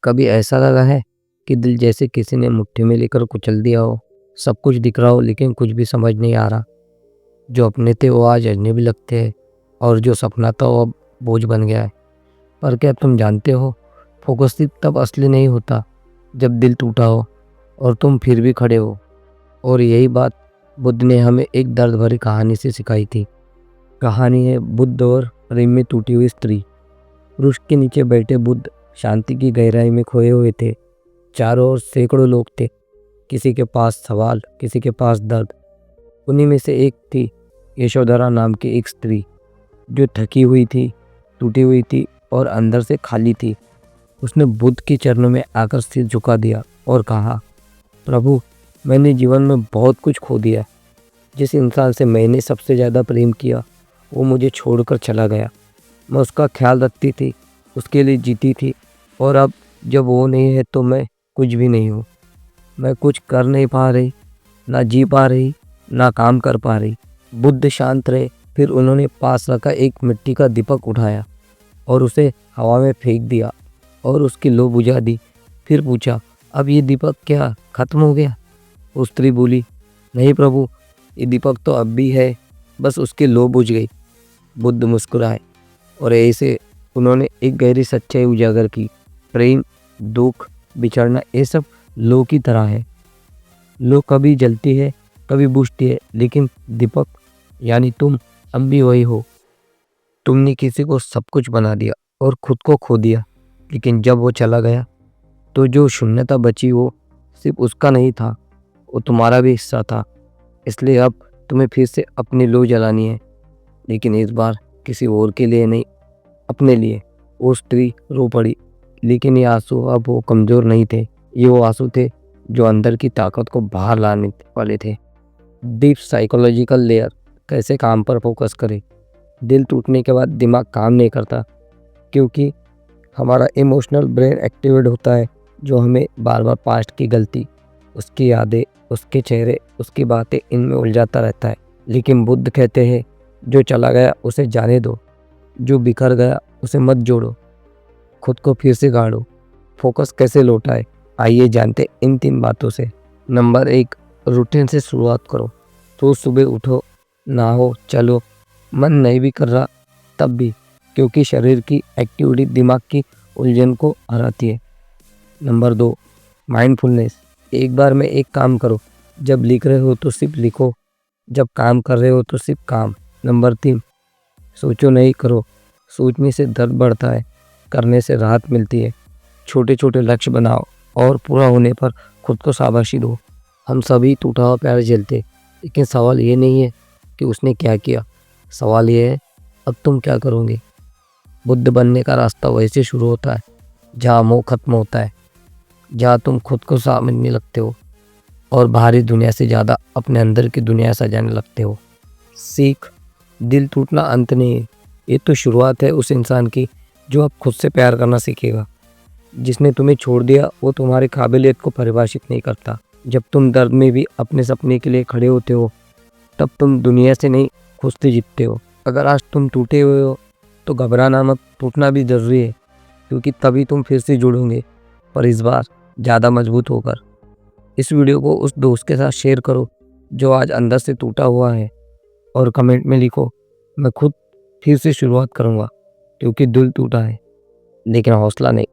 कभी ऐसा लगा है कि दिल जैसे किसी ने मुट्ठी में लेकर कुचल दिया हो। सब कुछ दिख रहा हो लेकिन कुछ भी समझ नहीं आ रहा। जो अपने थे वो आज अजनबी लगते हैं और जो सपना था वो अब बोझ बन गया है। पर क्या तुम जानते हो, फोकस सिर्फ तब असली नहीं होता जब दिल टूटा हो और तुम फिर भी खड़े हो। और यही बात बुद्ध ने हमें एक दर्द भरी कहानी से सिखाई थी। कहानी है बुद्ध और प्रेम में टूटी हुई स्त्री। वृक्ष के नीचे बैठे बुद्ध शांति की गहराई में खोए हुए थे। चारों ओर सैकड़ों लोग थे, किसी के पास सवाल, किसी के पास दर्द। उन्हीं में से एक थी यशोधरा नाम की एक स्त्री, जो थकी हुई थी, टूटी हुई थी और अंदर से खाली थी। उसने बुद्ध के चरणों में आकर सिर झुका दिया और कहा, प्रभु, मैंने जीवन में बहुत कुछ खो दिया। जिस इंसान से मैंने सबसे ज़्यादा प्रेम किया वो मुझे छोड़कर चला गया। मैं उसका ख्याल रखती थी, उसके लिए जीती थी, और अब जब वो नहीं है तो मैं कुछ भी नहीं हूँ। मैं कुछ कर नहीं पा रही, ना जी पा रही, ना काम कर पा रही। बुद्ध शांत रहे। फिर उन्होंने पास रखा एक मिट्टी का दीपक उठाया और उसे हवा में फेंक दिया और उसकी लौ बुझा दी। फिर पूछा, अब ये दीपक क्या खत्म हो गया? वो स्त्री बोली, नहीं प्रभु, ये दीपक तो अब भी है, बस उसकी लौ बुझ गई। बुद्ध मुस्कुराए और ऐसे उन्होंने एक गहरी सच्चाई उजागर की। प्रेम, दुख, बिछड़ना, ये सब लौ की तरह है। लौ कभी जलती है, कभी बुझती है, लेकिन दीपक यानी तुम अब भी वही हो। तुमने किसी को सब कुछ बना दिया और खुद को खो दिया, लेकिन जब वो चला गया तो जो शून्यता बची वो सिर्फ उसका नहीं था, वो तुम्हारा भी हिस्सा था। इसलिए अब तुम्हें फिर से अपनी लौ जलानी है, लेकिन इस बार किसी और के लिए नहीं, अपने लिए। वो स्त्री रो पड़ी, लेकिन ये आंसू अब वो कमज़ोर नहीं थे। ये वो आंसू थे जो अंदर की ताकत को बाहर लाने वाले थे। डीप साइकोलॉजिकल लेयर कैसे काम पर फोकस करे। दिल टूटने के बाद दिमाग काम नहीं करता, क्योंकि हमारा इमोशनल ब्रेन एक्टिवेट होता है, जो हमें बार बार पास्ट की गलती, उसकी यादें, उसके चेहरे, उसकी बातें, इनमें उलझाता रहता है। लेकिन बुद्ध कहते हैं, जो चला गया उसे जाने दो, जो बिखर गया उसे मत जोड़ो, खुद को फिर से गाड़ो। फोकस कैसे लौटाए, आइए जानते इन 3 बातों से। नंबर 1, रूटीन से शुरुआत करो। तो सुबह उठो, नहाओ, चलो। मन नहीं भी कर रहा तब भी, क्योंकि शरीर की एक्टिविटी दिमाग की उलझन को हराती है। Number 2, mindfulness. एक बार में एक काम करो। जब लिख रहे हो तो सिर्फ लिखो, जब काम कर रहे हो तो सिर्फ काम। नंबर 3, सोचो नहीं, करो। सोचने से दर्द बढ़ता है, करने से राहत मिलती है। छोटे छोटे लक्ष्य बनाओ और पूरा होने पर खुद को शाबाशी दो। हम सभी टूटा हुआ प्यार झेलते, लेकिन सवाल ये नहीं है कि उसने क्या किया, सवाल ये है अब तुम क्या करोगे। बुद्ध बनने का रास्ता वैसे शुरू होता है जहाँ मोह खत्म होता है, जहाँ तुम खुद को समझने लगते हो और बाहरी दुनिया से ज़्यादा अपने अंदर की दुनिया सजाने लगते हो। सीख, दिल टूटना अंत नहीं है, ये तो शुरुआत है उस इंसान की जो अब खुद से प्यार करना सीखेगा। जिसने तुम्हें छोड़ दिया वो तुम्हारी काबिलियत को परिभाषित नहीं करता। जब तुम दर्द में भी अपने सपने के लिए खड़े होते हो, तब तुम दुनिया से नहीं, खुद से जीतते हो। अगर आज तुम टूटे हुए हो तो घबराना मत, टूटना भी ज़रूरी है, क्योंकि तभी तुम फिर से जुड़ोगे, पर इस बार ज़्यादा मजबूत होकर। इस वीडियो को उस दोस्त के साथ शेयर करो जो आज अंदर से टूटा हुआ है, और कमेंट में लिखो, मैं खुद फिर से शुरुआत करूँगा, क्योंकि दिल टूटा है लेकिन हौसला नहीं।